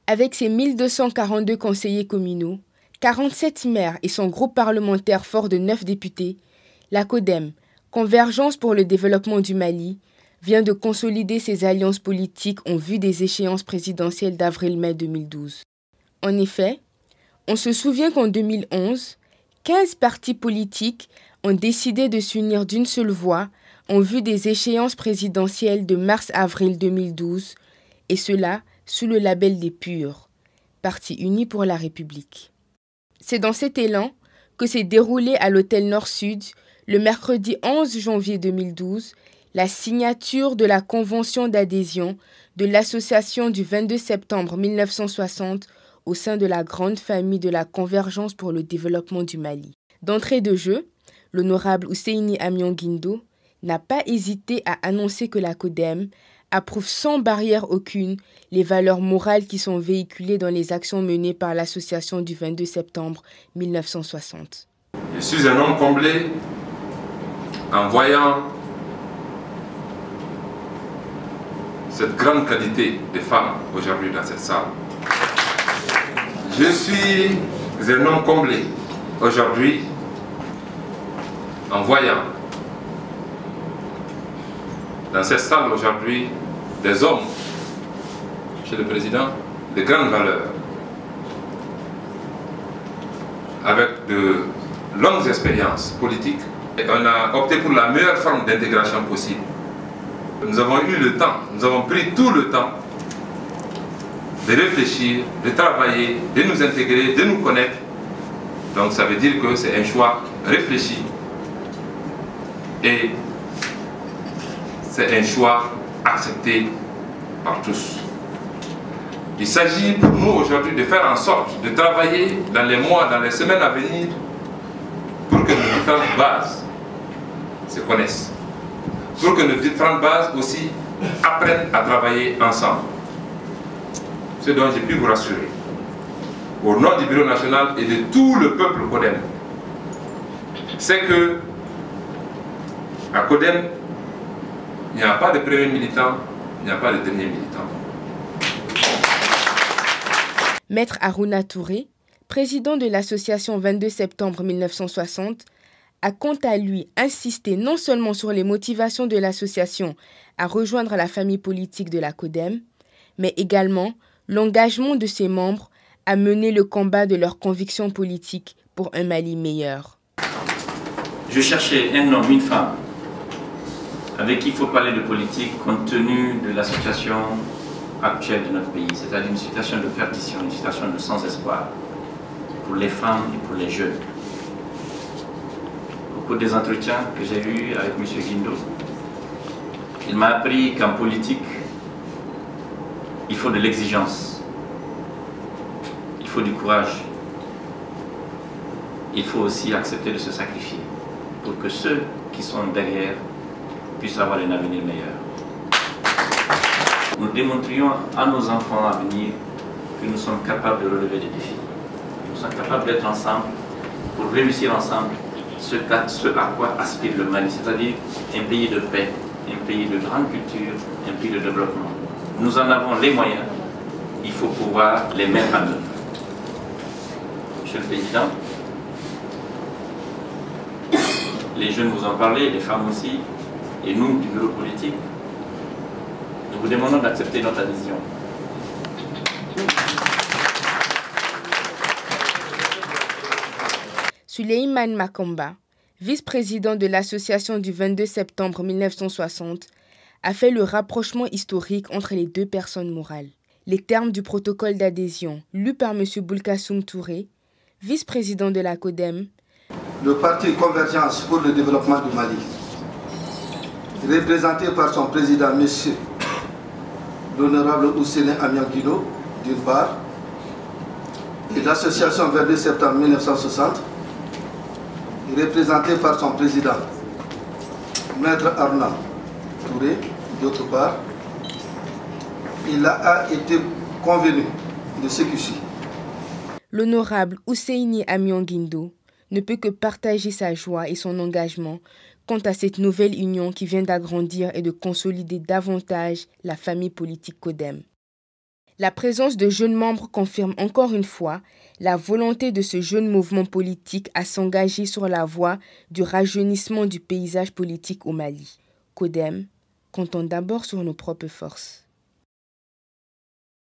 Avec ses 1242 conseillers communaux, 47 maires et son groupe parlementaire fort de 9 députés, la CODEM, Convergence pour le développement du Mali, vient de consolider ses alliances politiques en vue des échéances présidentielles d'avril-mai 2012. En effet, on se souvient qu'en 2011, 15 partis politiques ont décidé de s'unir d'une seule voix en vue des échéances présidentielles de mars-avril 2012, et cela sous le label des PUR, Parti uni pour la République. C'est dans cet élan que s'est déroulé à l'hôtel Nord-Sud, le mercredi 11 janvier 2012, la signature de la convention d'adhésion de l'association du 22 septembre 1960 au sein de la grande famille de la Convergence pour le développement du Mali. D'entrée de jeu, l'honorable Ousseini Amion Guindo n'a pas hésité à annoncer que la CODEM approuve sans barrière aucune les valeurs morales qui sont véhiculées dans les actions menées par l'association du 22 septembre 1960. Je suis un homme comblé en voyant cette grande qualité de femmes aujourd'hui dans cette salle. Je suis un homme comblé aujourd'hui en voyant dans cette salle aujourd'hui des hommes, Monsieur le Président, de grandes valeurs, avec de longues expériences politiques. Et on a opté pour la meilleure forme d'intégration possible. Nous avons eu le temps, nous avons pris tout le temps de réfléchir, de travailler, de nous intégrer, de nous connaître. Donc ça veut dire que c'est un choix réfléchi et c'est un choix accepté par tous. Il s'agit pour nous aujourd'hui de faire en sorte de travailler dans les mois, dans les semaines à venir pour que nos différentes bases se connaissent, pour que nos différentes bases aussi apprennent à travailler ensemble. Ce dont j'ai pu vous rassurer, au nom du Bureau national et de tout le peuple CODEM, c'est que à CODEM, il n'y a pas de premier militant, il n'y a pas de dernier militant. Maître Harouna Touré, président de l'association 22 septembre 1960, a quant à lui insisté non seulement sur les motivations de l'association à rejoindre la famille politique de la CODEM, mais également l'engagement de ses membres à mener le combat de leurs convictions politiques pour un Mali meilleur. Je cherchais un homme, une femme, avec qui il faut parler de politique compte tenu de la situation actuelle de notre pays, c'est-à-dire une situation de perdition, une situation de sans-espoir pour les femmes et pour les jeunes. Au cours des entretiens que j'ai eus avec M. Guindo, il m'a appris qu'en politique, il faut de l'exigence, il faut du courage, il faut aussi accepter de se sacrifier pour que ceux qui sont derrière puissent avoir un avenir meilleur. Nous démontrions à nos enfants à venir que nous sommes capables de relever des défis. Nous sommes capables d'être ensemble pour réussir ensemble ce à quoi aspire le Mali, c'est-à-dire un pays de paix, un pays de grande culture, un pays de développement. Nous en avons les moyens, il faut pouvoir les mettre en œuvre. Monsieur le Président, les jeunes vous en parlez, les femmes aussi, et nous, du bureau politique, nous vous demandons d'accepter notre adhésion. Souleymane Makamba, vice-président de l'association du 22 septembre 1960, a fait le rapprochement historique entre les deux personnes morales. Les termes du protocole d'adhésion, lu par M. Boulkassoum Touré, vice-président de la CODEM. Le parti Convergence pour le développement du Mali, représenté par son président, M. l'honorable Ousseini Amion Guindo, d'une part, et l'association 22 septembre 1960, représenté par son président, Maître Harouna Touré, d'autre part, il a été convenu de ce qui suit. L'honorable Ousseini Amion Guindo ne peut que partager sa joie et son engagement quant à cette nouvelle union qui vient d'agrandir et de consolider davantage la famille politique CODEM. La présence de jeunes membres confirme encore une fois la volonté de ce jeune mouvement politique à s'engager sur la voie du rajeunissement du paysage politique au Mali. CODEM, comptons d'abord sur nos propres forces.